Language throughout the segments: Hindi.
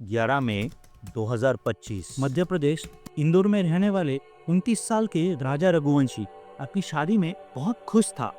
11 मई 2025। मध्य प्रदेश इंदौर में रहने वाले 29 साल के राजा रघुवंशी अपनी शादी में बहुत खुश था।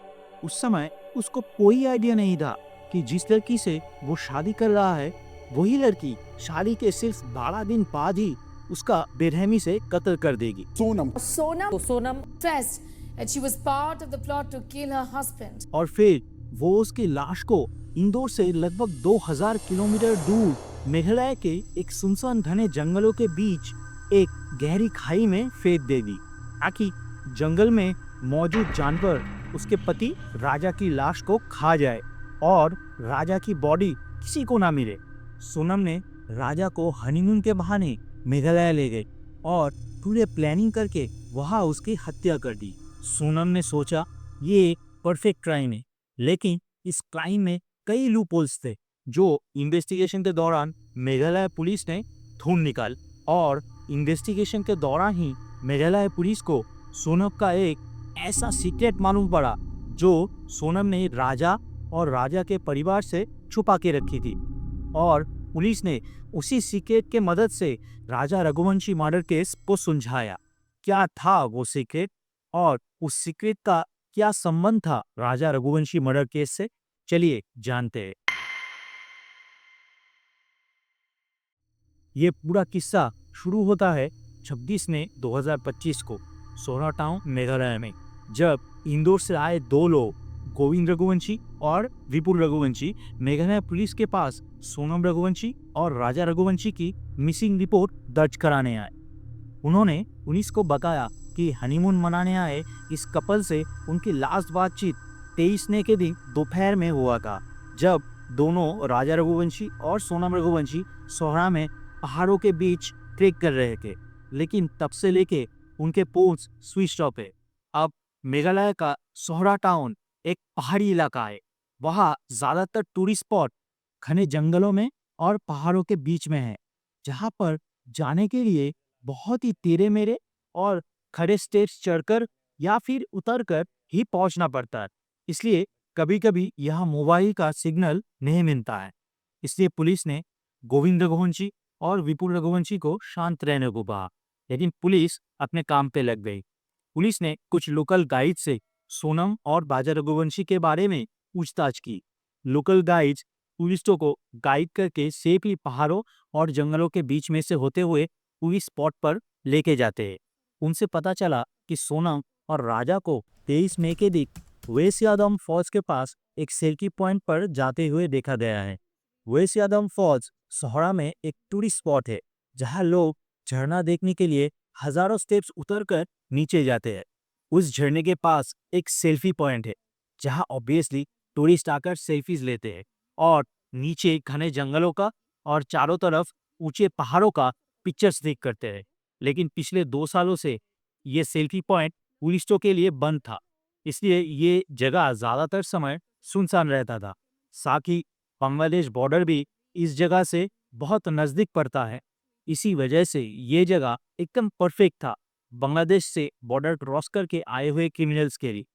उस समय उसको कोई आइडिया नहीं था कि जिस लड़की से वो शादी कर रहा है वही लड़की शादी के सिर्फ 12 दिन बाद ही उसका बेरहमी से कत्ल कर देगी। Sonam confessed that she was part of the plot to kill her husband. और फिर वो उसकी लाश को इंदौर से लगभग 2000 किलोमीटर दूर मेघालय के एक सुनसान घने जंगलों के बीच एक गहरी खाई में फेंक दे दी ताकि जंगल में मौजूद जानवर उसके पति राजा की लाश को खा जाए और राजा की बॉडी किसी को ना मिले। सोनम ने राजा को हनीमून के बहाने मेघालय ले गए और पूरे प्लानिंग करके वहां उसकी हत्या कर दी। सोनम ने सोचा ये एक परफेक्ट क्राइम है, लेकिन इस क्राइम में कई लूपहोल्स थे जो इन्वेस्टिगेशन के दौरान मेघालय पुलिस ने ढूंढ निकाल और इन्वेस्टिगेशन के दौरान ही मेघालय पुलिस को सोनम का एक ऐसा सीक्रेट मालूम पड़ा जो सोनम ने राजा और राजा के परिवार से छुपा के रखी थी और पुलिस ने उसी सीक्रेट के मदद से राजा रघुवंशी मर्डर केस को सुलझाया। क्या था वो सीक्रेट और उस सीक्रेट का क्या संबंध था राजा रघुवंशी मर्डर केस से, चलिए जानते हैं। ये पूरा किस्सा शुरू होता है 26 मई 2025 को सोना टाउन मेघालय में, जब इंदौर से आए दो लोग गोविंद रघुवंशी और विपुल रघुवंशी मेघालय पुलिस के पास सोनम रघुवंशी और राजा रघुवंशी की मिसिंग रिपोर्ट दर्ज कराने आए। उन्होंने पुलिस को बताया कि हनीमून मनाने आए इस कपल से उनकी लास्ट बातचीत 23 मई के दिन दोपहर में हुआ था, जब दोनों राजा रघुवंशी और सोनम रघुवंशी सोहरा में पहाड़ों के बीच ट्रेक कर रहे थे, लेकिन तब से लेके उनके फोन्स स्विच ऑफ है। अब मेघालय का सोहरा टाउन एक पहाड़ी इलाका है। वहाँ ज्यादातर टूरिस्ट स्पॉट घने जंगलों में और पहाड़ों के बीच में है, जहाँ पर जाने के लिए बहुत ही तेरे मेरे और खड़े स्टेप्स चढ़कर या फिर उतरकर ही पहुंचना पड़ता है। इसलिए कभी कभी यहाँ मोबाइल का सिग्नल नहीं मिलता है। इसलिए पुलिस ने गोविंद रघुवंशी और विपुल रघुवंशी को शांत रहने को कहा, लेकिन पुलिस अपने काम पे लग गई। पुलिस ने कुछ लोकल गाइड से सोनम और राजा रघुवंशी के बारे में पूछताछ की। लोकल गाइड्स टूरिस्टों को गाइड करके सेफली पहाड़ों और जंगलों के बीच में से होते हुए पूरी स्पॉट पर लेके जाते हैं। उनसे पता चला कि सोनम और राजा को 23 मई के दिन वेस्ट यादम फॉल्स के पास एक सेल्फी पॉइंट पर जाते हुए देखा गया है। वेस्ट यादम फॉल्स सोहरा में एक टूरिस्ट स्पॉट है, जहां लोग झरना देखने के लिए हजारों स्टेप्स उतरकर नीचे जाते हैं। उस झरने के पास एक सेल्फी पॉइंट है, जहां ऑब्वियसली टूरिस्ट आकर सेल्फीज लेते हैं और नीचे घने जंगलों का और चारों तरफ ऊंचे पहाड़ों का पिक्चर्स क्लिक करते हैं। लेकिन पिछले 2 सालों से ये सेल्फी पॉइंट टूरिस्टों के लिए बंद था, इसलिए ये जगह ज्यादातर समय सुनसान रहता था। साथ ही बांग्लादेश बॉर्डर भी इस जगह से बहुत नजदीक पड़ता है। इसी वजह से ये जगह एकदम परफेक्ट था बांग्लादेश से बॉर्डर क्रॉस करके आए हुए क्रिमिनल्स के लिए,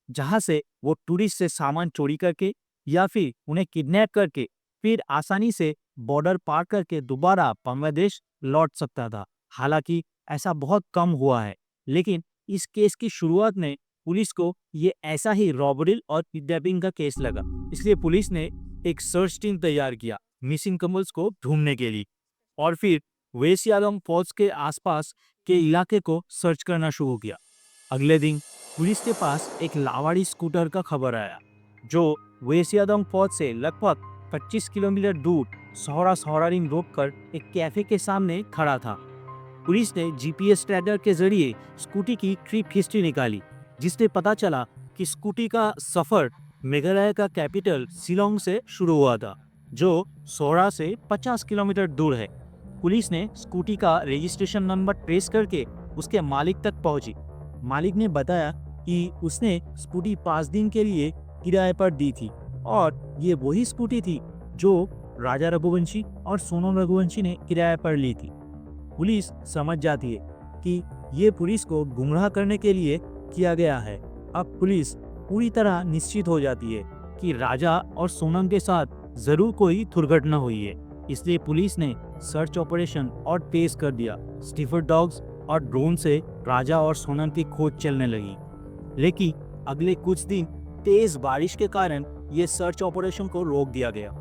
जहां से वो टूरिस्ट से सामान चोरी करके या फिर उन्हें किडनैप करके फिर आसानी से बॉर्डर पार करके दोबारा बांग्लादेश लौट सकता था। हालांकि ऐसा बहुत कम हुआ है, लेकिन इस केस की शुरुआत में पुलिस को ये ऐसा ही रॉबरी और किडनैपिंग का केस लगा, इसलिए पुलिस ने एक सर्च टीम तैयार किया मिसिंग कपल्स को ढूंढने के लिए और फिर वेस्ट यादम फॉल्स के आसपास के इलाके को सर्च करना शुरू किया। अगले दिन पुलिस के पास एक लावाड़ी स्कूटर का खबर आया जो वेस्ट यादम फॉल्स से लगभग 25 किलोमीटर दूर सोहरा रिंग रोक कर एक कैफे के सामने खड़ा था। पुलिस ने जीपीएस ट्रैकर के जरिए स्कूटी की ट्रिप हिस्ट्री निकाली, जिससे पता चला कि स्कूटी का सफर मेघालय का कैपिटल शिलोंग से शुरू हुआ था, जो सोहरा से 50 किलोमीटर दूर है। पुलिस ने स्कूटी का रजिस्ट्रेशन नंबर ट्रेस करके उसके मालिक तक पहुंची। मालिक ने बताया कि उसने स्कूटी 5 दिन के लिए किराए पर दी थी और ये वही स्कूटी थी जो राजा रघुवंशी और सोनम रघुवंशी ने किराए पर ली थी। पुलिस समझ जाती है कि ये पुलिस को गुमराह करने के लिए किया गया है। अब पुलिस पूरी तरह निश्चित हो जाती है कि राजा और सोनम के साथ जरूर कोई दुर्घटना हुई है, इसलिए पुलिस ने सर्च ऑपरेशन और तेज कर दिया। स्टिफर डॉग्स और ड्रोन से राजा और सोनम की खोज चलने लगी। लेकिन अगले कुछ दिन तेज बारिश के कारण ये सर्च ऑपरेशन को रोक दिया गया।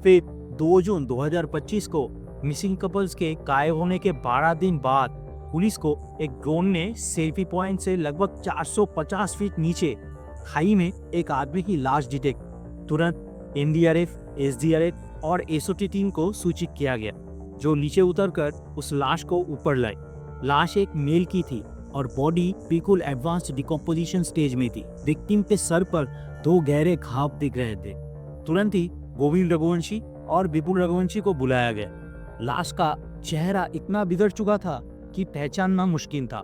फिर 2 जून 2025 को मिसिंग कपल्स के गायब होने के 12 दिन बाद पुलिस को एक ड्रोन ने सेल्फी पॉइंट से लगभग 450 फीट नीचे खाई में एक आदमी की लाश डिटेक्ट। तुरंत एनडीआरएफ, एसडीआरएफ और एसओटी टीम को सूचित किया गया, जो नीचे उतरकर उस लाश को ऊपर लाई। लाश एक मेल की थी और बॉडी बिल्कुल एडवांस्ड डिकम्पोजिशन स्टेज में थी। विक्टिम के सर पर 2 गहरे घाव दिख रहे थे। तुरंत ही गोविंद रघुवंशी और विपुल रघुवंशी को बुलाया गया। लाश का चेहरा इतना बिगड़ चुका था कि पहचानना मुश्किल था।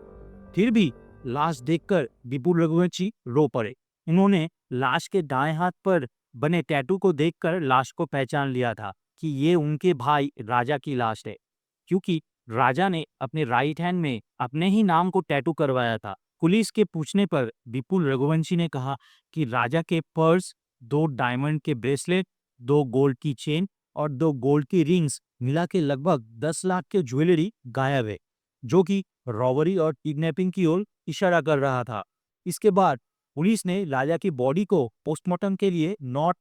फिर भी लाश देखकर विपुल रघुवंशी रो पड़े। उन्होंने लाश के दाएं हाथ पर बने टैटू को देखकर लाश को पहचान लिया था कि ये उनके भाई राजा की लाश है, क्योंकि राजा ने अपने राइट हैंड में अपने ही नाम को टैटू करवाया था। पुलिस के पूछने पर विपुल रघुवंशी ने कहा कि राजा के पर्स, 2 डायमंड के ब्रेसलेट, 2 गोल्ड की चेन और 2 गोल्ड की रिंग्स मिला के लगभग 10 लाख के ज्वेलरी गायब है, जो कि रॉबरी और किडनैपिंग की ओर इशारा कर रहा था। इसके बाद पुलिस ने राजा की बॉडी को पोस्टमार्टम के लिए north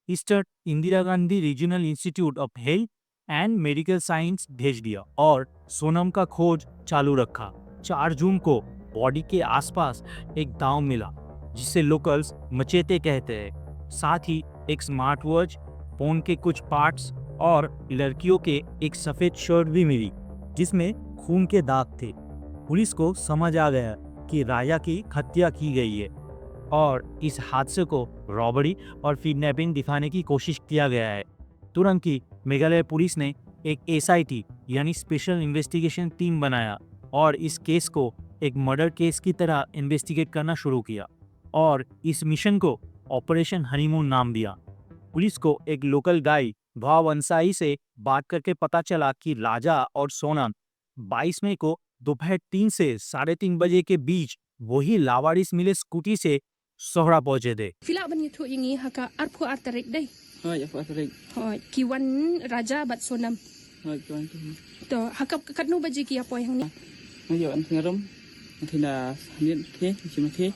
eastern Indira Gandhi regional institute of health and medical science भेज दिया और सोनम का खोज चालू रखा। 4 जून को बॉडी के आसपास एक दांव मिला, जिसे लोकल्स मचेते कहते हैं। साथ ही एक स्मार्ट वॉच, फोन के कुछ पार्ट्स और लड़कियों के एक सफेद शर्ट भी मिली, जिसमें खून के दाग थे। पुलिस को समझ आ गया कि राजा की हत्या की गई है और इस हादसे को रॉबरी और किडनैपिंग दिखाने की कोशिश किया गया है। तुरंत ही मेघालय पुलिस ने एक एसआईटी यानी स्पेशल इन्वेस्टिगेशन टीम बनाया और इस केस को एक मर्डर केस की तरह इन्वेस्टिगेट करना शुरू किया और इस मिशन को ऑपरेशन हनीमून नाम दिया। पुलिस को एक लोकल गाइड भाव अंसाई से बात करके पता चला कि राजा और सोनम 22 मई को दोपहर 3 से 3:30 बजे के बीच वही लावारिस मिले स्कूटी से सोहरा पहुंचे थे। Fila ban itu ini haka arpo artarik dai. Hoi, apa tarik? Hoi, kiwan raja bat sonam. Hoi, tuan tu. To haka katnu baji ki apo yang ni. Ngayo an ngarom. Nanti na hanit the, cuma the.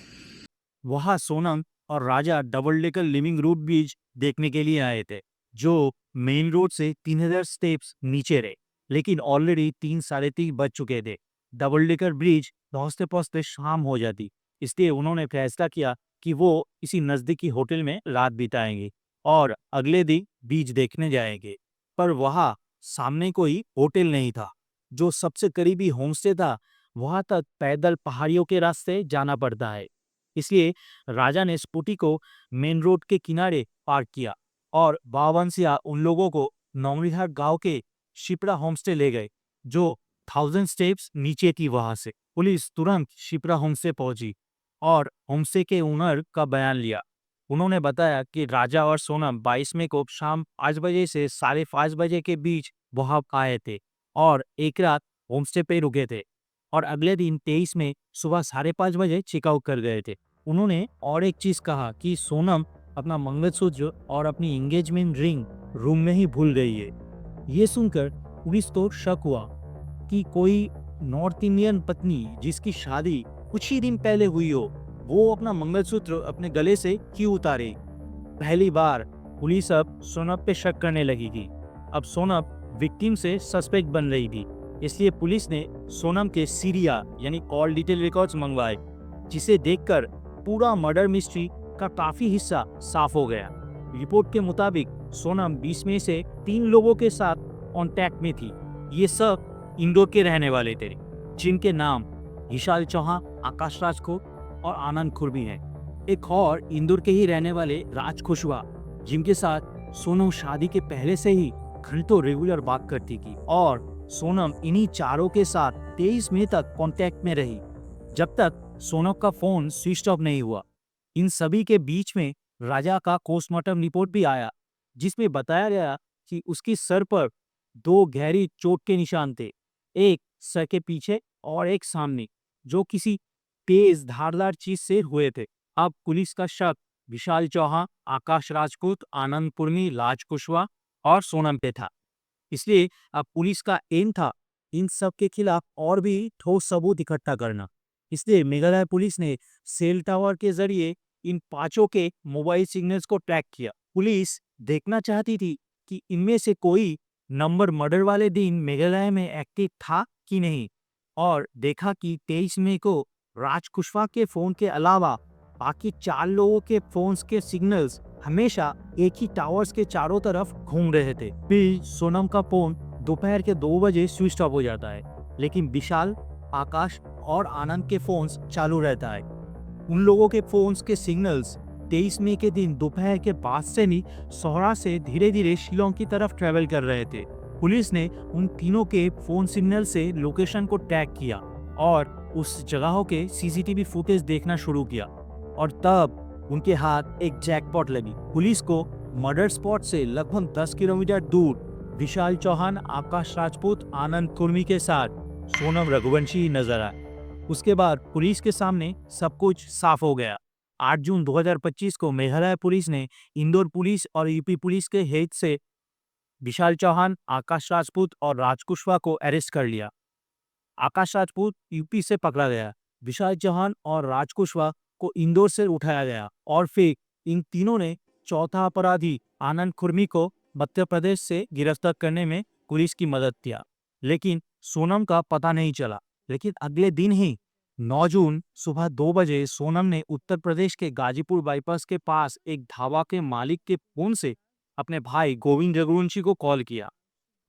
वहां सोनम और Raja double decker living root bridge देखने के लिए आए थे, जो मेन रोड से 3000 स्टेप्स नीचे रहे। लेकिन ऑलरेडी 3-3:30 बज चुके थे। डबल डेकर ब्रिज पहुंचते पहुंचते शाम हो जाती, इसलिए उन्होंने फैसला किया कि वो इसी नजदीकी होटल में रात बिताएंगे और अगले दिन बीच देखने जाएंगे। पर वहां सामने कोई होटल नहीं था। जो सबसे करीबी होमस्टे था, वहां तक पैदल पहाड़ियों के रास्ते जाना पड़ता है। इसलिए राजा ने स्कूटी को मेन रोड के किनारे पार्क किया और बावंसिया उन लोगों को नौमिहार गांव के शिप्रा होमस्टे ले गए, जो 1000 स्टेप्स नीचे थी। वहां से पुलिस तुरंत शिप्रा होमस्टे पहुंची और होमस्टे के ओनर का बयान लिया। उन्होंने बताया कि राजा और सोनम 22 मई को शाम 5 बजे से 5:30 बजे के बीच वहां आए थे और एक रात होमस्टे पे रुके थे और अगले दिन 23 में सुबह 5:30 बजे चेकआउट कर गए थे। उन्होंने और एक चीज कहा कि सोनम अपना मंगलसूत्र और अपनी एंगेजमेंट रिंग रूम में ही भूल गई है। ये सुनकर पुलिस को शक हुआ कि कोई नॉर्थ इंडियन पत्नी जिसकी शादी कुछ ही दिन पहले हुई हो, वो अपना मंगलसूत्र अपने गले से क्यों उतारे। पहली बार पुलिस अब सोनम पे शक करने लगी थी। अब सोनम विक्टिम से सस्पेक्ट बन रही थी, इसलिए पुलिस ने सोनम के सीरिया यानी कॉल डिटेल रिकॉर्ड्स मंगवाए, जिसे देखकर पूरा मर्डर मिस्ट्री का काफी हिस्सा साफ हो गया। रिपोर्ट के मुताबिक सोनम 20 में से 3 लोगों के साथ कांटेक्ट में थी। ये सब इंदौर के रहने वाले थे, जिनके नाम विशाल चौहान, आकाश राजकोट और आनंद खुरबी हैं। एक और इंदौर के ही रहने वाले राज कुशवाहा, जिनके साथ सोनम शादी के पहले से ही घंटों रेगुलर बात करती थी और सोनम इन्हीं चारों के साथ 23 मई तक कांटेक्ट में रही, जब तक सोनम का फोन स्विच ऑफ नहीं हुआ। इन सभी के बीच में राजा का पोस्टमार्टम रिपोर्ट भी आया, जिसमें बताया गया कि उसकी सर पर 2 गहरी चोट के निशान थे, एक सर के पीछे और एक सामने, जो किसी तेज धारदार चीज से हुए थे। अब पुलिस का शक विशाल चौहान, आकाश राजपूत, आनंद पुरमी, राज कुशवाहा और सोनम पे था। इसलिए अब पुलिस का एम था इन सब के खिलाफ और भी ठोस सबूत इकट्ठा करना। इसलिए मेघालय पुलिस ने सेल टावर के जरिए इन पांचों के मोबाइल सिग्नल्स को ट्रैक किया। पुलिस देखना चाहती थी कि इनमें से कोई नंबर मर्डर वाले दिन मेघालय में एक्टिव था कि नहीं, और देखा कि 23 मई को राज कुशवाहा के फोन के अलावा बाकी 4 लोगों के फोन्स के सिग्नल्स हमेशा एक ही टावर्स के चारों तरफ घूम रहे थे। फिर सोनम का फोन दोपहर के 2 बजे स्विच ऑफ हो जाता है, लेकिन विशाल, आकाश और आनंद के फोन्स चालू रहता है। उन लोगों के फोन्स के सिग्नल्स 23 मई के दिन दोपहर के बाद से ही सोहरा से धीरे धीरे शिलोंग की तरफ ट्रेवल कर रहे थे। पुलिस ने उन तीनों के फोन सिग्नल से लोकेशन को ट्रैक किया और उस जगहों के सीसीटीवी फुटेज देखना शुरू किया, और तब उनके हाथ एक जैकपॉट लगी। पुलिस को मर्डर स्पॉट से लगभग 10 किलोमीटर दूर विशाल चौहान, आकाश राजपूत, आनंद कुर्मी के साथ सोनम रघुवंशी नजर आए। उसके बाद पुलिस के सामने सब कुछ साफ हो गया। 8 जून 2025 को मेघालय पुलिस ने इंदौर पुलिस और यूपी पुलिस के हेल्प से विशाल चौहान, आकाश राजपूत और राज कुशवाहा को अरेस्ट कर लिया। आकाश राजपूत यूपी से पकड़ा गया, विशाल चौहान और राज कुशवाहा को इंदौर से उठाया गया, और फिर इन तीनों ने चौथा अपराधी आनंद खुर्मी को मध्य प्रदेश से गिरफ्तार करने में पुलिस की मदद किया। लेकिन सोनम का पता नहीं चला। लेकिन अगले दिन ही 9 जून सुबह 2 बजे सोनम ने उत्तर प्रदेश के गाजीपुर बाईपास के पास एक ढाबा के मालिक के फोन से अपने भाई गोविंद रघुवंशी को कॉल किया।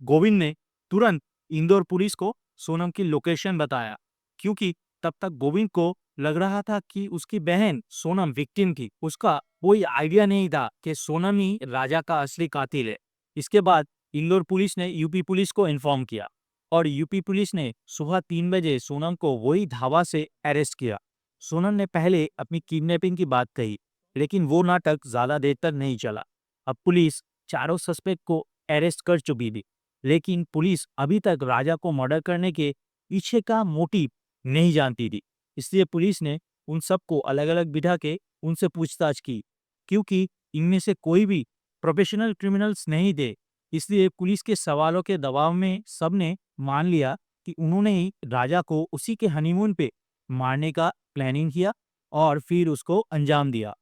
गोविंद ने तुरंत इंदौर पुलिस को सोनम की लोकेशन बताया, क्योंकि तब तक गोविंद को लग रहा था कि उसकी बहन सोनम विक्टिम थी। उसका कोई आइडिया नहीं था कि सोनम ही राजा का असली कातिल है। इसके बाद इंदौर पुलिस ने यूपी पुलिस को इन्फॉर्म किया, और यूपी पुलिस ने सुबह 3 बजे सोनम को वही ढाबा से अरेस्ट किया। सोनम ने पहले अपनी किडनैपिंग की बात कही, लेकिन वो नाटक ज्यादा देर तक नहीं चला। अब पुलिस चारों सस्पेक्ट को अरेस्ट कर चुकी थी, लेकिन पुलिस अभी तक राजा को मर्डर करने के पीछे का मोटिव नहीं जानती थी। इसलिए पुलिस ने उन सबको अलग अलग बिठा के उनसे पूछताछ की, क्योंकि इनमें से कोई भी प्रोफेशनल क्रिमिनल्स नहीं थे। इसलिए पुलिस के सवालों के दबाव में सबने मान लिया कि उन्होंने ही राजा को उसी के हनीमून पे मारने का प्लानिंग किया और फिर उसको अंजाम दिया,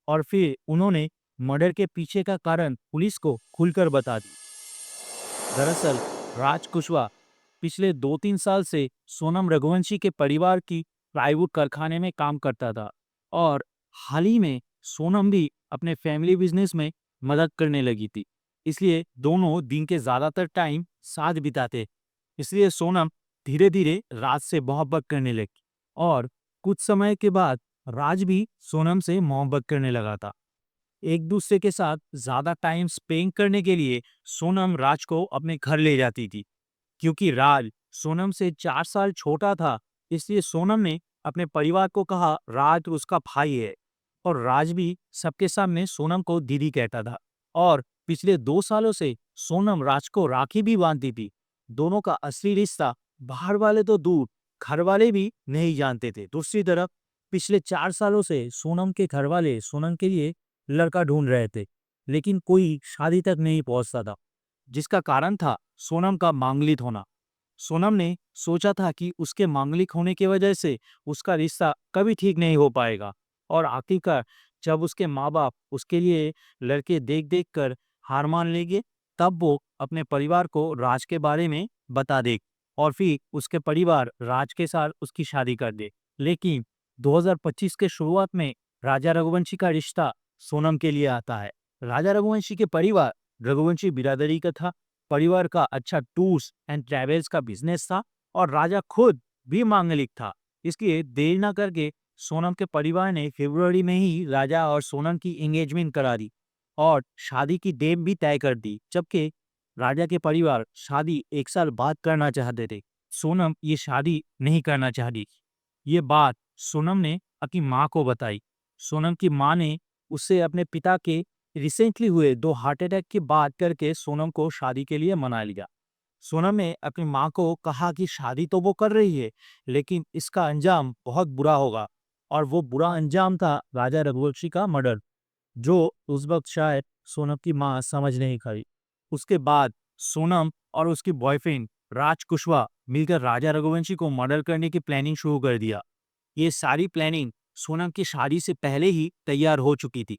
और फिर उन्होंने मर्डर के पीछे का कारण पुलिस को खुलकर बता दी। दरअसल राज कुशवाहा पिछले 2-3 साल से सोनम रघुवंशी के परिवार की प्लाईवुड कारखाने में काम करता था, और हाल ही में सोनम भी अपने फैमिली बिजनेस में मदद करने लगी थी। इसलिए दोनों दिन के ज्यादातर टाइम साथ बिताते। इसलिए सोनम धीरे धीरे राज से मोहब्बत करने लगी, और कुछ समय के बाद राज भी सोनम से मोहब्बत करने लगा था। एक दूसरे के साथ ज्यादा टाइम स्पेंड करने के लिए सोनम राज को अपने घर ले जाती थी। क्योंकि राज सोनम से 4 साल छोटा था, इसलिए सोनम ने अपने परिवार को कहा राज उसका भाई है, और राज भी सबके सामने सोनम को दीदी कहता था। और पिछले 2 सालों से सोनम राज को राखी भी बांधती थी। दोनों का असली रिश्ता बाहर वाले तो दूर, घर वाले भी नहीं जानते थे। दूसरी तरफ पिछले 4 सालों से सोनम के घर वाले सोनम के लिए लड़का ढूंढ रहे थे, लेकिन कोई शादी तक नहीं पहुंचता था, जिसका कारण था सोनम का मांगलिक होना। सोनम ने सोचा था कि उसके मांगलिक होने की वजह से उसका रिश्ता कभी ठीक नहीं हो पाएगा, और आखिरकार जब उसके माँ बाप उसके लिए लड़के देख देख कर हार मान लेंगे, तब वो अपने परिवार को राज के बारे में बता दे, और फिर उसके परिवार राज के साथ उसकी शादी कर दे। लेकिन 2025 के शुरुआत में राजा रघुवंशी का रिश्ता सोनम के लिए आता है। राजा रघुवंशी के परिवार रघुवंशी बिरादरी का था। परिवार का अच्छा टूर्स एंड ट्रैवल्स का बिजनेस था, और राजा खुद भी मांगलिक था। इसलिए देर न करके सोनम के परिवार ने फरवरी में ही राजा और सोनम की एंगेजमेंट करा दी और शादी की डेट भी तय कर दी, जबकि राजा के परिवार शादी 1 साल बाद करना चाहते थे। सोनम ये शादी नहीं करना चाहती। ये बात सोनम ने अपनी माँ को बताई। सोनम की माँ ने उससे अपने पिता के रिसेंटली हुए 2 हार्ट अटैक की बात करके सोनम को शादी के लिए मना लिया। सोनम ने अपनी माँ को कहा कि शादी तो वो कर रही है, लेकिन इसका अंजाम बहुत बुरा होगा, और वो बुरा अंजाम था राजा रघुवंशी का मर्डर, जो उस वक्त शायद सोनम की माँ समझ नहीं पाई। उसके बाद सोनम और उसकी बॉयफ्रेंड राज कुशवाहा मिलकर राजा रघुवंशी को मर्डर करने की प्लानिंग शुरू कर दिया। ये सारी प्लानिंग सोनम की शादी से पहले ही तैयार हो चुकी थी।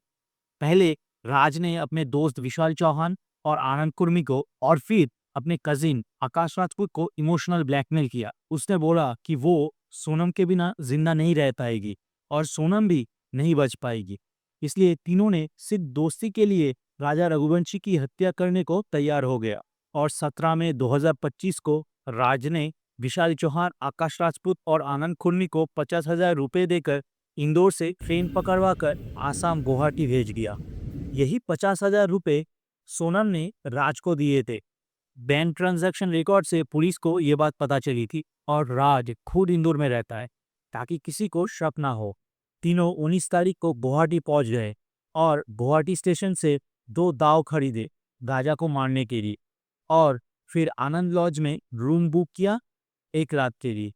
पहले राज ने अपने दोस्त विशाल चौहान और आनंद कुर्मी को और फिर अपने कजिन आकाश राजपूत को इमोशनल ब्लैकमेल किया। उसने बोला कि वो सोनम के बिना जिंदा नहीं रह पाएगी और सोनम भी नहीं बच पाएगी। इसलिए तीनों ने सिर्फ दोस्ती के लिए राजा रघुवंशी की हत्या करने को तैयार हो गया। और 17 मई 2025 को राज ने विशाल चौहान, आकाश राजपूत और आनंद खुर्मी को 50,000 रुपए देकर इंदौर से ट्रेन पकड़वा कर आसाम गुवाहाटी भेज दिया। यही 50,000 रुपए सोनम ने राज को दिए थे। बैंक ट्रांजैक्शन रिकॉर्ड से पुलिस को यह बात पता चली थी और राज खुद इंदौर में रहता है ताकि किसी को शक ना हो। तीनों 19 तारीख को गुवाहाटी पहुंच गए और गुवाहाटी स्टेशन से 2 दाव खरीदे राजा को मारने के लिए और फिर आनंद लॉज में रूम बुक किया 1 रात के लिए।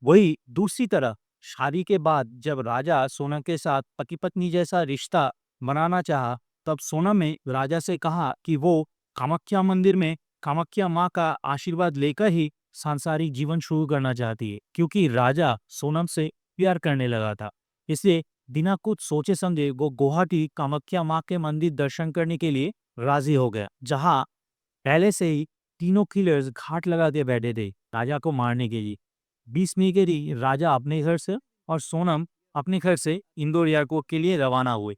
वही दूसरी तरफ शादी के बाद जब राजा सोनम के साथ पति पत्नी जैसा रिश्ता बनाना चाहा, तब सोनम ने राजा से कहा कि वो कामाख्या मंदिर में कामाख्या माँ का आशीर्वाद लेकर ही सांसारिक जीवन शुरू करना चाहती है, क्योंकि राजा सोनम से प्यार करने लगा था। इसलिए बिना कुछ सोचे समझे वो गुवाहाटी कामाख्या माँ के मंदिर दर्शन करने के लिए राजी हो गया, जहाँ पहले से ही तीनों किलर्स घाट लगा के बैठे थे राजा को मारने के लिए। 20 मई के दिन राजा अपने घर से और सोनम अपने घर से इंदौर एयरपोर्ट के लिए रवाना हुए,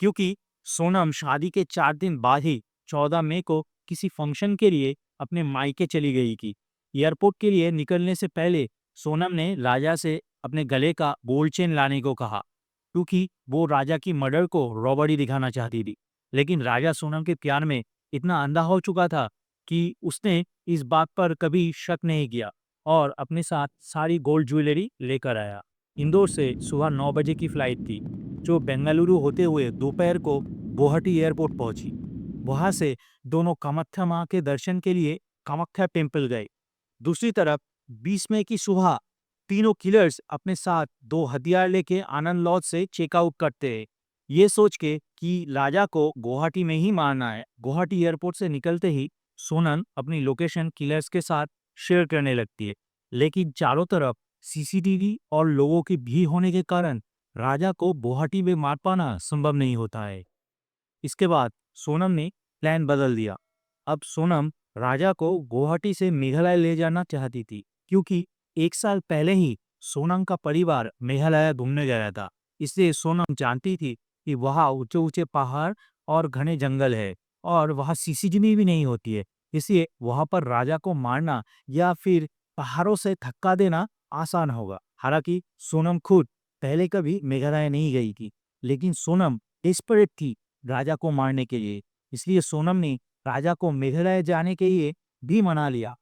क्योंकि सोनम शादी के 4 दिन बाद ही 14 मई को किसी फंक्शन के लिए अपने मायके चली गई थी। एयरपोर्ट के लिए निकलने से पहले सोनम ने राजा से अपने गले का गोल्ड चेन लाने को कहा, क्योंकि वो राजा की मर्डर को रॉबरी दिखाना चाहती थी। लेकिन राजा सोनम के प्यार में इतना अंधा हो चुका था कि उसने इस बात पर कभी शक नहीं किया और अपने साथ सारी गोल्ड ज्वेलरी लेकर आया। इंदौर से सुबह 9 बजे की फ्लाइट थी जो बेंगलुरु होते हुए दोपहर को गुवाहाटी एयरपोर्ट पहुंची। वहां से दोनों कामाख्या माँ के दर्शन के लिए कामाख्या टेम्पल गए। दूसरी तरफ 20 मई की सुबह तीनों किलर्स अपने साथ 2 हथियार लेके आनंद लॉज से चेकआउट करते हैं, ये सोच के कि राजा को गुवाहाटी में ही मारना है। गुवाहाटी एयरपोर्ट से निकलते ही सोनम अपनी लोकेशन किलर्स के साथ शेयर करने लगती है, लेकिन चारों तरफ सीसीटीवी और लोगों की भीड़ होने के कारण राजा को गुवाहाटी में मार पाना संभव नहीं होता है। इसके बाद सोनम ने प्लान बदल दिया। अब सोनम राजा को गुवाहाटी से मेघालय ले जाना चाहती थी, क्योंकि 1 साल पहले ही सोनम का परिवार मेघालय घूमने गया था। इसलिए सोनम जानती थी कि वहाँ ऊंचे ऊंचे पहाड़ और घने जंगल है और वहाँ सीसीटीवी भी नहीं होती है। इसलिए वहाँ पर राजा को मारना या फिर पहाड़ों से धक्का देना आसान होगा। हालांकि सोनम खुद पहले कभी मेघालय नहीं गई थी, लेकिन सोनम डेस्परेट थी राजा को मारने के लिए। इसलिए सोनम ने राजा को मेघालय जाने के लिए भी मना लिया।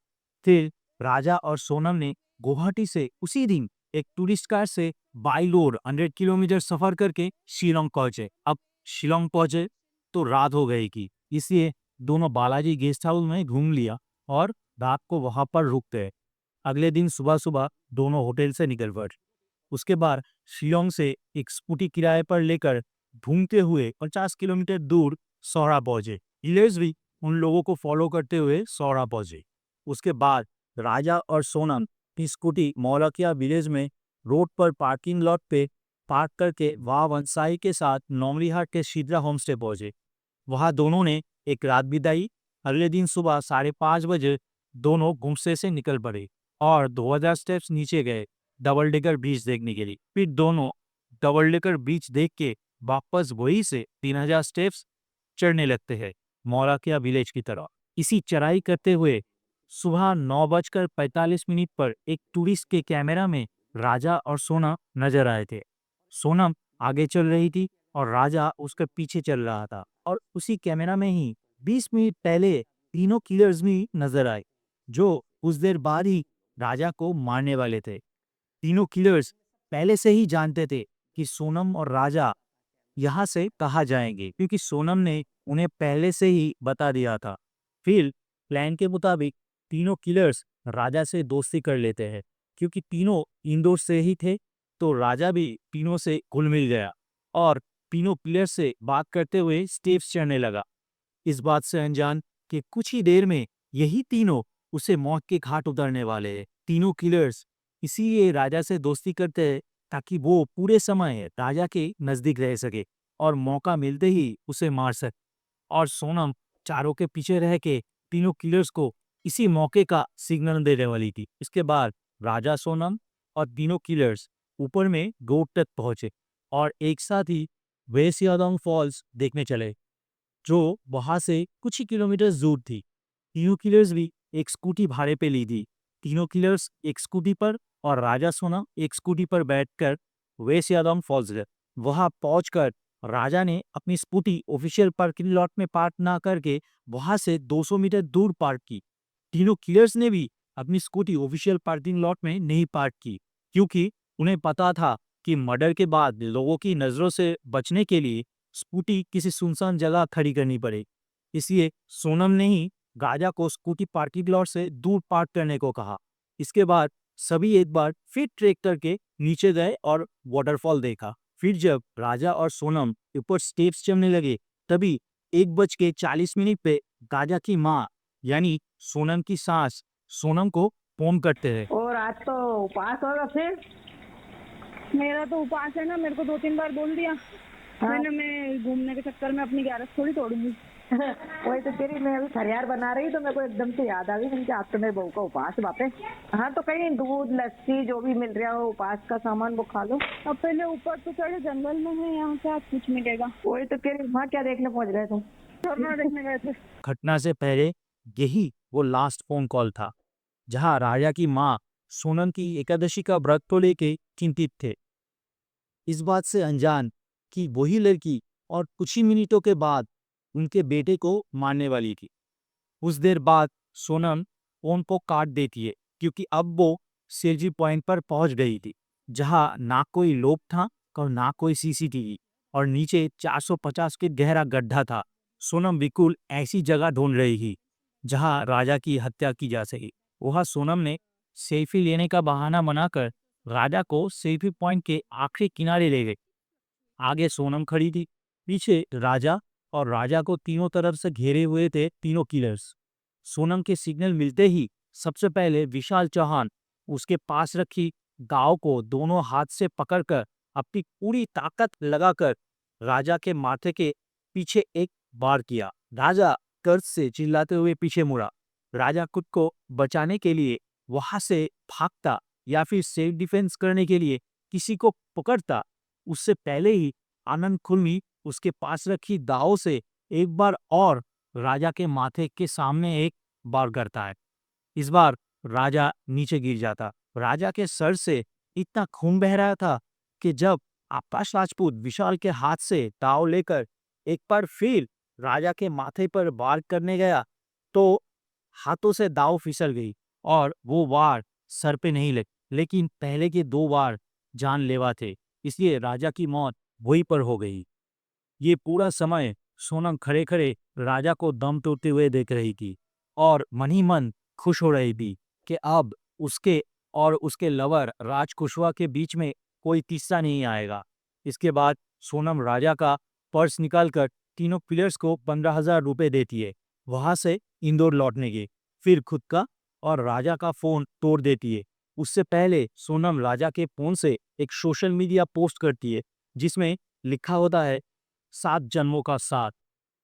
फिर राजा और सोनम ने गुवाहाटी से उसी दिन एक टूरिस्ट कार से बाई रोड 100 किलोमीटर सफर करके शिलोंग पहुंचे। अब शिलोंग पहुंचे तो रात हो गई थी, इसलिए दोनों बालाजी गेस्ट हाउस में घूम लिया और रात को वहां पर रुकते। अगले दिन सुबह सुबह दोनों होटल से निकल पड़े। उसके बाद शिलोंग से एक स्कूटी किराए पर लेकर घूमते हुए 50 किलोमीटर दूर सौरा पहुंचे। हिलर्स भी उन लोगों को फॉलो करते हुए सौरा पहुंचे। उसके बाद राजा और सोनम की स्कूटी मौलकिया विलेज में रोड पर पार्किंग लॉट पे पार्क करके वहां वंसाई के साथ नौमरीहाट के शीतला होमस्टे पहुंचे। वहां दोनों ने एक रात बिताई। अगले दिन सुबह 5:30 बजे दोनों गुमसे से निकल पड़े और 2000 स्टेप्स नीचे गए डबल डेकर ब्रिज देखने के लिए। फिर दोनों डबल डेकर ब्रिज देख के वापस वही से 3000 स्टेप्स चढ़ने लगते हैं मौलाकिया विलेज की तरफ। इसी चढ़ाई करते हुए सुबह 9:45 पर एक टूरिस्ट के कैमरा में राजा और सोनम नजर आए थे। सोनम आगे चल रही थी और राजा उसके पीछे चल रहा था और उसी कैमरा में ही 20 मिनट पहले तीनों किलर्स भी नजर आए, जो कुछ देर बाद ही राजा को मारने वाले थे। तीनों किलर्स पहले से ही जानते थे कि सोनम और राजा यहाँ से कहाँ जाएंगे, क्योंकि सोनम ने उन्हें पहले से ही बता दिया था। फिर प्लान के मुताबिक तीनों किलर्स राजा से दोस्ती कर लेते हैं, क्योंकि तीनों इंदौर से ही थे, तो राजा भी तीनों से घुल मिल गया और तीनों किलर्स से बात करते हुए स्टेप्स चढ़ने लगा। इस बात से अनजान कि कुछ ही देर में यही तीनों उसे मौत के घाट उतरने वाले हैं। तीनों किलर्स इसीलिए राजा से दोस्ती करते हैं ताकि वो पूरे समय राजा के नजदीक रह सके और मौका मिलते ही उसे मार सके। और सोनम चारों के पीछे रह के तीनों किलर्स को इसी मौके का सिग्नल देने वाली थी। इसके बाद राजा, सोनम और तीनों किलर्स ऊपर में गोट तक पहुंचे और एक साथ ही वेसियादोंग फॉल्स देखने चले, जो वहां से कुछ ही किलोमीटर दूर थी। तीनों किलर्स भी एक स्कूटी भाड़े पे ली थी। तीनों किलर्स एक स्कूटी पर और राजा, सोनम एक स्कूटी पर बैठकर वेसियादोंग फॉल्स गए। वहां पहुंचकर राजा ने अपनी स्कूटी ऑफिशियल पार्किंग लॉट में पार्क ना करके वहां से 200 मीटर दूर पार्क की। तीनों किलर्स ने भी अपनी स्कूटी ऑफिशियल पार्किंग लॉट में नहीं पार्क की, क्योंकि उन्हें पता था कि मर्डर के बाद लोगों की नजरों से बचने के लिए स्कूटी किसी सुनसान जगह खड़ी करनी पड़े। इसलिए सोनम ने ही राजा को स्कूटी पार्किंग लॉट से दूर पार्क करने को कहा। इसके बाद सभी एक बार फिर ट्रेक करके नीचे गए और वाटरफॉल देखा। फिर जब राजा और सोनम ऊपर स्टेप्स चढ़ने लगे, तभी 1:40 पे राजा की माँ यानी सोनम की सास सोनम को फोन करते हैं। और आज तो उपवास होगा फिर। मेरा तो उपास है ना, मेरे को 2-3 बार बोल दिया। मैंने मैं घूमने के चक्कर में अपनी ग्यारस थोड़ी तोड़ूंगी। वही तो तेरी, मैं अभी फरियार बना रही तो मेरे को एकदम से याद आ गई, मैंने कहा आज तो मेरे बहू का उपवास बापे। हाँ तो कहीं दूध लस्सी जो भी मिल रहा हो उपवास का सामान वो खा लो। अब पहले ऊपर तो चढ़े, जंगल में है, यहाँ से आज कुछ मिलेगा। वही तो तेरी, वहाँ क्या देखने पहुँच गए तुम? झरना देखने गए थे। घटना से पहले यही वो लास्ट फोन कॉल था जहां राजा की माँ सोनम की एकादशी का व्रत को लेके चिंतित थे, इस बात से अनजान कि वही लड़की और कुछ ही मिनटों के बाद उनके बेटे को मारने वाली थी। कुछ देर बाद सोनम फोन को काट देती है, क्योंकि अब वो सेल्फी पॉइंट पर पहुंच गई थी, जहां ना कोई लोग था और ना कोई सीसीटीवी, और नीचे 450 फीट गहरा गड्ढा था। सोनम बिल्कुल ऐसी जगह ढूंढ रही थी जहां राजा की हत्या की जा सके। वहां सोनम ने सेल्फी लेने का बहाना बनाकर राजा को सेल्फी पॉइंट के आखिरी किनारे ले गए। आगे सोनम खड़ी थी, पीछे राजा, और राजा को तीनों तरफ से घेरे हुए थे तीनों किलर्स। सोनम के सिग्नल मिलते ही सबसे पहले विशाल चौहान उसके पास रखी दाव को दोनों हाथ से पकड़कर अपनी पूरी ताकत लगाकर राजा के माथे के पीछे एक बार किया। राजा कर्ज से चिल्लाते हुए पीछे मुड़ा। राजा खुद को बचाने के लिए वहां से भागता या फिर सेल्फ डिफेंस करने के लिए किसी को पकड़ता, उससे पहले ही आनंद खुरमी उसके पास रखी दाव से एक बार और राजा के माथे के सामने एक बार करता है। इस बार राजा नीचे गिर जाता। राजा के सर से इतना खून बह रहा था कि जब आकाश राजपूत विशाल के हाथ से दाव लेकर एक बार फिर राजा के माथे पर वार करने गया, तो हाथों से दाव फिसल गई और वो वार सर पे नहीं लगे, लेकिन पहले के 2 वार जानलेवा थे, इसलिए राजा की मौत वहीं पर हो गई। ये पूरा समय सोनम खड़े खड़े राजा को दम तोड़ते हुए देख रही थी और मन ही मन खुश हो रही थी कि अब उसके और उसके लवर राज कुशवाहा के बीच में कोई तीसरा नहीं आएगा। इसके बाद सोनम राजा का पर्स निकालकर तीनों प्लेयर्स को 15,000 रुपए देती है वहां से इंदौर लौटने के। फिर खुद का और राजा का फोन तोड़ देती है। उससे पहले सोनम राजा के फोन से एक सोशल मीडिया पोस्ट करती है जिसमें लिखा होता है 7 जन्मों का साथ।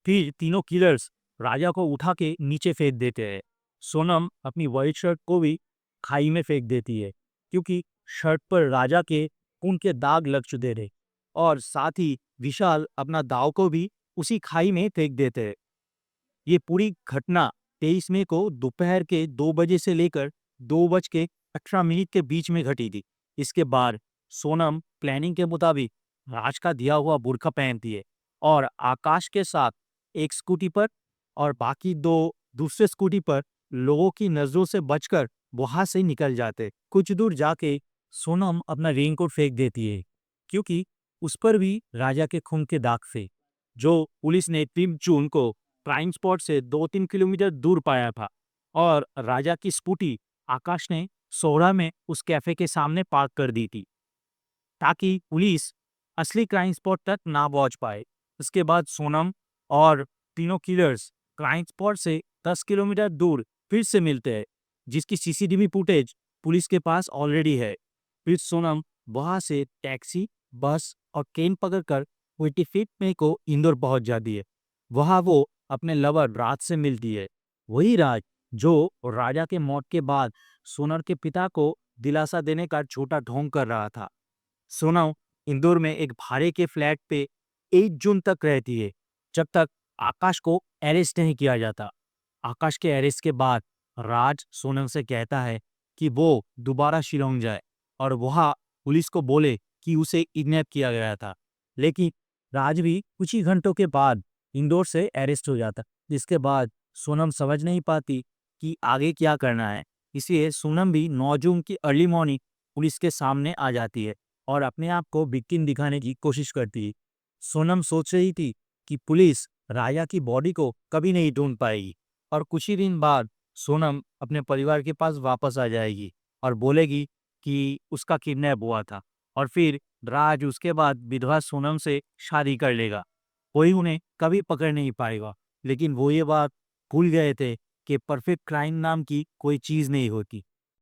फिर तीनों किलर्स राजा को उठा के नीचे फेंक देते हैं। सोनम अपनी व्हाइट शर्ट को भी खाई में फेंक देती है, क्योंकि शर्ट पर राजा के खून के दाग लग चुके थे, और साथ ही विशाल अपना दाव को भी उसी खाई में फेंक देते हैं। ये पूरी घटना 23 मई को दोपहर के 2 बजे से लेकर 2:18 के बीच में घटी थी। इसके बाद सोनम प्लानिंग के मुताबिक राज का दिया हुआ बुर्का पहनती है और आकाश के साथ एक स्कूटी पर और बाकी 2 दूसरे स्कूटी पर लोगों की नजरों से बचकर वहां से निकल जाते। कुछ दूर जाके सोनम अपना रेनकोट फेंक देती है, क्योंकि उस पर भी राजा के खून के दाग थे, जो पुलिस ने 3 जून को क्राइम स्पॉट से 2-3 किलोमीटर दूर पाया था। और राजा की स्कूटी आकाश ने सोहरा में उस कैफे के सामने पार्क कर दी थी, ताकि पुलिस असली क्राइम स्पॉट तक ना पहुंच पाए। इसके बाद सोनम और तीनों किलर्स क्राइम स्पॉट से 10 किलोमीटर दूर फिर से मिलते हैं, जिसकी सीसीटीवी फुटेज पुलिस के पास ऑलरेडी है। फिर सोनम वहां से टैक्सी, बस और ट्रेन पकड़कर 25 मई को इंदौर पहुंच जाती है। वहां वो अपने लवर राज से मिलती है। वही राज जो राजा के मौत के बाद सोनम के पिता को दिलासा देने का झूठा ढोंग कर रहा था। सोनम इंदौर में एक भाड़े के फ्लैट पे 8 जून तक रहती है, जब तक आकाश को अरेस्ट नहीं किया जाता। आकाश के अरेस्ट के बाद राज सोनम से कहता है कि वो दोबारा शिलोंग जाए और वहाँ पुलिस को बोले कि उसे किडनैप किया गया था। लेकिन राज भी कुछ ही घंटों के बाद इंदौर से अरेस्ट हो जाता, जिसके बाद सोनम समझ नहीं पाती कि आगे क्या करना है। इसलिए सोनम भी 9 जून की अर्ली मॉर्निंग पुलिस के सामने आ जाती है और अपने आप को विक्टिम दिखाने की कोशिश करती है। सोनम सोच रही थी कि पुलिस राजा की बॉडी को कभी नहीं ढूंढ पाएगी और कुछ ही दिन बाद सोनम अपने परिवार के पास वापस आ जाएगी और बोलेगी कि उसका किडनैप हुआ था, और फिर राज उसके बाद विधवा सोनम से शादी कर लेगा। कोई उन्हें कभी पकड़ नहीं पाएगा, लेकिन वो ये बात भूल गए थे कि परफेक्ट क्राइम नाम की कोई चीज़ नहीं होती।